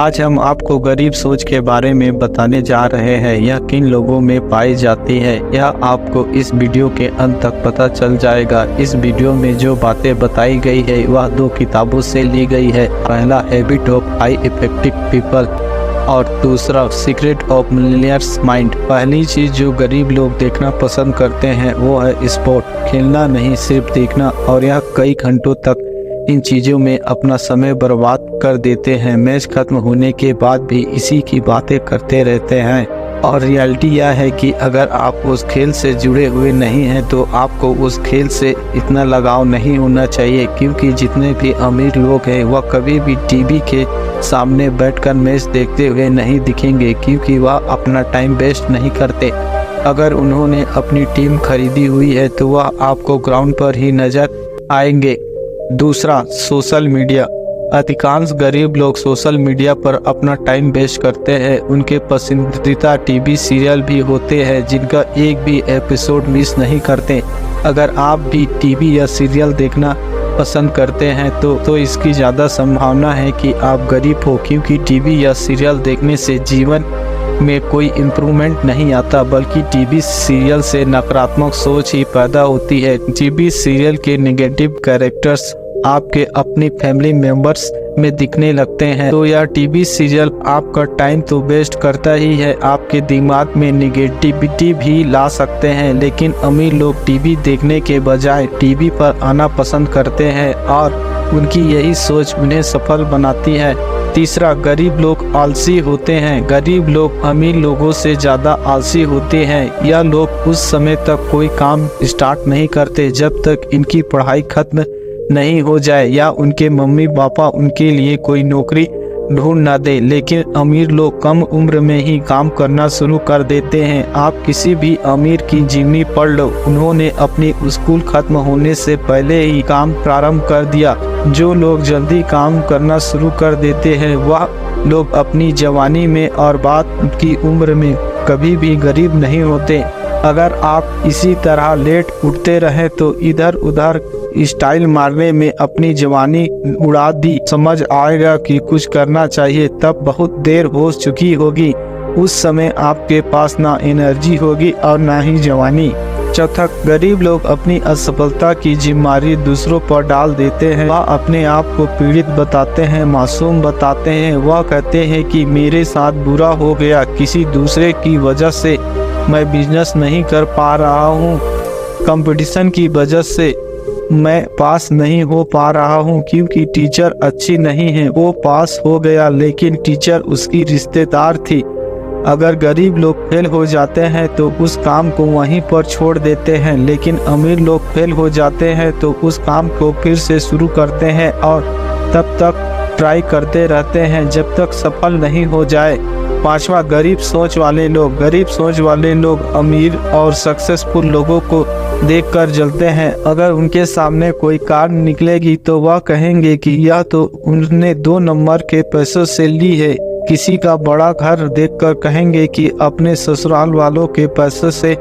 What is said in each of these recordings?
आज हम आपको गरीब सोच के बारे में बताने जा रहे हैं। यह किन लोगों में पाई जाती है यह आपको इस वीडियो के अंत तक पता चल जाएगा। इस वीडियो में जो बातें बताई गई है वह 2 किताबों से ली गई है। पहला habit of high effective people और दूसरा सीक्रेट ऑफ मिलियनेयर्स माइंड। पहली चीज जो गरीब लोग देखना पसंद करते हैं वो है स्पोर्ट, खेलना नहीं सिर्फ देखना, और यह कई घंटों तक इन चीज़ों में अपना समय बर्बाद कर देते हैं। मैच खत्म होने के बाद भी इसी की बातें करते रहते हैं। और रियलिटी यह है कि अगर आप उस खेल से जुड़े हुए नहीं हैं तो आपको उस खेल से इतना लगाव नहीं होना चाहिए, क्योंकि जितने भी अमीर लोग हैं वह कभी भी टीवी के सामने बैठकर मैच देखते हुए नहीं दिखेंगे, क्योंकि वह अपना टाइम वेस्ट नहीं करते। अगर उन्होंने अपनी टीम खरीदी हुई है तो वह आपको ग्राउंड पर ही नजर आएंगे। दूसरा, सोशल मीडिया। अधिकांश गरीब लोग सोशल मीडिया पर अपना टाइम वेस्ट करते हैं। उनके पसंदीदा टीवी सीरियल भी होते हैं जिनका एक भी एपिसोड मिस नहीं करते। अगर आप भी टीवी या सीरियल देखना पसंद करते हैं तो इसकी ज़्यादा संभावना है कि आप गरीब हो, क्योंकि टीवी या सीरियल देखने से जीवन में कोई इम्प्रूवमेंट नहीं आता, बल्कि टीवी सीरियल से नकारात्मक सोच ही पैदा होती है। टीवी सीरियल के नेगेटिव कैरेक्टर्स आपके अपनी फैमिली मेंबर्स में दिखने लगते हैं तो यह टीवी सीरियल आपका टाइम तो वेस्ट करता ही है, आपके दिमाग में नेगेटिविटी भी ला सकते हैं। लेकिन अमीर लोग टीवी देखने के बजाय टीवी पर आना पसंद करते हैं और उनकी यही सोच उन्हें सफल बनाती है। तीसरा, गरीब लोग आलसी होते हैं। गरीब लोग अमीर लोगों से ज़्यादा आलसी होते हैं। यह लोग उस समय तक कोई काम स्टार्ट नहीं करते जब तक इनकी पढ़ाई खत्म नहीं हो जाए या उनके मम्मी पापा उनके लिए कोई नौकरी ढूंढ ना दे। लेकिन अमीर लोग कम उम्र में ही काम करना शुरू कर देते हैं। आप किसी भी अमीर की जीवनी पढ़ लो, उन्होंने अपनी स्कूल खत्म होने से पहले ही काम प्रारंभ कर दिया। जो लोग जल्दी काम करना शुरू कर देते हैं वह लोग अपनी जवानी में और बाद की उम्र में कभी भी गरीब नहीं होते। अगर आप इसी तरह लेट उठते रहे तो इधर उधर स्टाइल मारने में अपनी जवानी उड़ा दी, समझ आएगा कि कुछ करना चाहिए तब बहुत देर हो चुकी होगी। उस समय आपके पास ना एनर्जी होगी और ना ही जवानी। चौथा, गरीब लोग अपनी असफलता की जिम्मेदारी दूसरों पर डाल देते हैं। वह अपने आप को पीड़ित बताते हैं, मासूम बताते हैं। वह कहते हैं कि मेरे साथ बुरा हो गया, किसी दूसरे की वजह से मैं बिजनेस नहीं कर पा रहा हूँ, कंपटीशन की वजह से मैं पास नहीं हो पा रहा हूँ, क्योंकि टीचर अच्छी नहीं है। वो पास हो गया लेकिन टीचर उसकी रिश्तेदार थी। अगर गरीब लोग फेल हो जाते हैं तो उस काम को वहीं पर छोड़ देते हैं, लेकिन अमीर लोग फेल हो जाते हैं तो उस काम को फिर से शुरू करते हैं और तब तक ट्राई करते रहते हैं जब तक सफल नहीं हो जाए। पांचवा, गरीब सोच वाले लोग। गरीब सोच वाले लोग अमीर और सक्सेसफुल लोगों को देखकर जलते हैं। अगर उनके सामने कोई कार निकलेगी तो वह कहेंगे कि यह तो उन्होंने 2 नंबर के पैसों से ली है। किसी का बड़ा घर देखकर कहेंगे कि अपने ससुराल वालों के पैसों से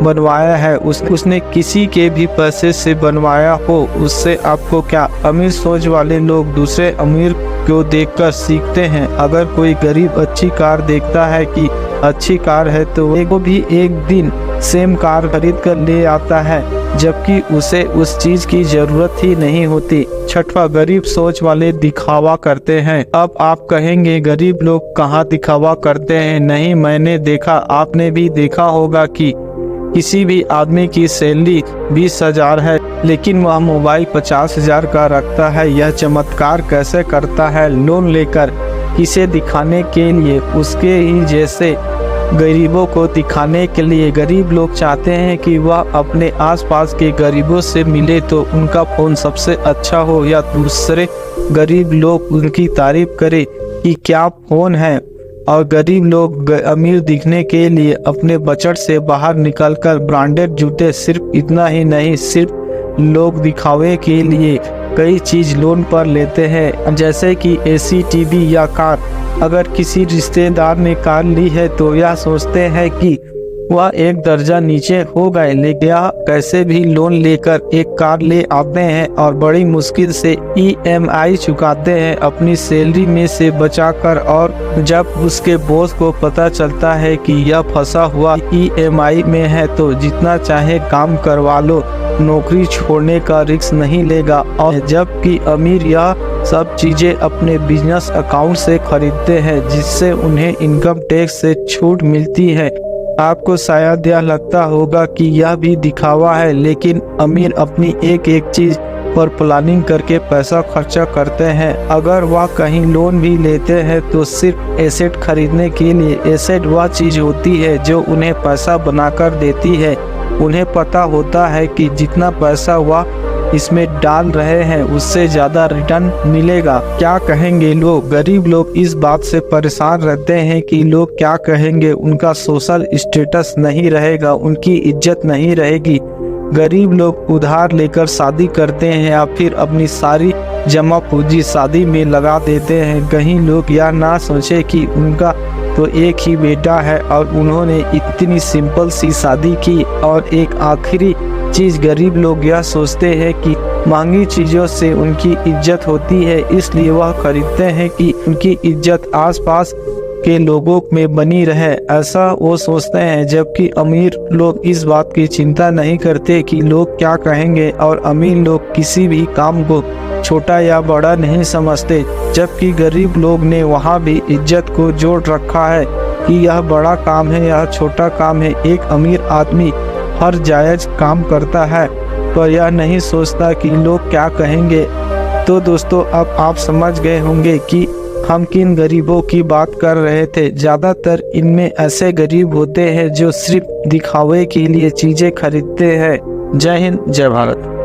बनवाया है, उसने किसी के भी पैसे से बनवाया हो, उससे आपको क्या। अमीर सोच वाले लोग दूसरे अमीर को देखकर सीखते हैं। अगर कोई गरीब अच्छी कार देखता है कि अच्छी कार है तो वो भी एक दिन सेम कार खरीद कर ले आता है, जबकि उसे उस चीज की जरूरत ही नहीं होती। छठवा, गरीब सोच वाले दिखावा करते हैं। अब आप कहेंगे गरीब लोग कहाँ दिखावा करते हैं। नहीं, मैंने देखा, आपने भी देखा होगा कि किसी भी आदमी की सैलरी 20,000 है लेकिन वह मोबाइल 50,000 का रखता है। यह चमत्कार कैसे करता है? लोन लेकर, किसे दिखाने के लिए? उसके ही जैसे गरीबों को दिखाने के लिए। गरीब लोग चाहते हैं कि वह अपने आसपास के गरीबों से मिले तो उनका फोन सबसे अच्छा हो या दूसरे गरीब लोग उनकी तारीफ करें कि क्या फोन है। और गरीब लोग अमीर दिखने के लिए अपने बजट से बाहर निकलकर ब्रांडेड जूते, सिर्फ इतना ही नहीं, सिर्फ लोग दिखावे के लिए कई चीज लोन पर लेते हैं, जैसे कि एसी, टीवी या कार। अगर किसी रिश्तेदार ने कार ली है तो यह सोचते हैं कि वह एक दर्जा नीचे हो गए, लेकिन यह कैसे भी लोन लेकर एक कार ले आते हैं और बड़ी मुश्किल से EMI चुकाते हैं अपनी सैलरी में से बचाकर। और जब उसके बॉस को पता चलता है कि यह फंसा हुआ EMI में है तो जितना चाहे काम करवा लो, नौकरी छोड़ने का रिस्क नहीं लेगा। और जबकि अमीर यह सब चीजें अपने बिजनेस अकाउंट से खरीदते हैं, जिससे उन्हें इनकम टैक्स से छूट मिलती है। आपको शायद यह लगता होगा कि यह भी दिखावा है, लेकिन अमीर अपनी एक एक चीज पर प्लानिंग करके पैसा खर्चा करते हैं। अगर वह कहीं लोन भी लेते हैं तो सिर्फ एसेट खरीदने के लिए। एसेट वह चीज होती है जो उन्हें पैसा बनाकर देती है। उन्हें पता होता है कि जितना पैसा वह इसमें डाल रहे हैं उससे ज्यादा रिटर्न मिलेगा। क्या कहेंगे लोग? गरीब लोग इस बात से परेशान रहते हैं कि लोग क्या कहेंगे, उनका सोशल स्टेटस नहीं रहेगा, उनकी इज्जत नहीं रहेगी। गरीब लोग उधार लेकर शादी करते हैं या फिर अपनी सारी जमा पूंजी शादी में लगा देते हैं। कहीं लोग यह ना सोचे कि उनका तो एक ही बेटा है और उन्होंने इतनी सिंपल सी शादी की। और एक आखिरी चीज, गरीब लोग यह सोचते हैं कि महंगी चीजों से उनकी इज्जत होती है, इसलिए वह खरीदते हैं कि उनकी इज्जत आसपास के लोगों में बनी रहे, ऐसा वो सोचते हैं। जबकि अमीर लोग इस बात की चिंता नहीं करते कि लोग क्या कहेंगे, और अमीर लोग किसी भी काम को छोटा या बड़ा नहीं समझते। जबकि गरीब लोग ने वहाँ भी इज्जत को जोड़ रखा है कि यह बड़ा काम है, यह छोटा काम है। एक अमीर आदमी हर जायज काम करता है पर यह नहीं सोचता कि लोग क्या कहेंगे। तो दोस्तों, अब आप समझ गए होंगे कि हम किन गरीबों की बात कर रहे थे। ज़्यादातर इनमें ऐसे गरीब होते हैं जो सिर्फ दिखावे के लिए चीज़ें खरीदते हैं। जय हिंद, जय भारत।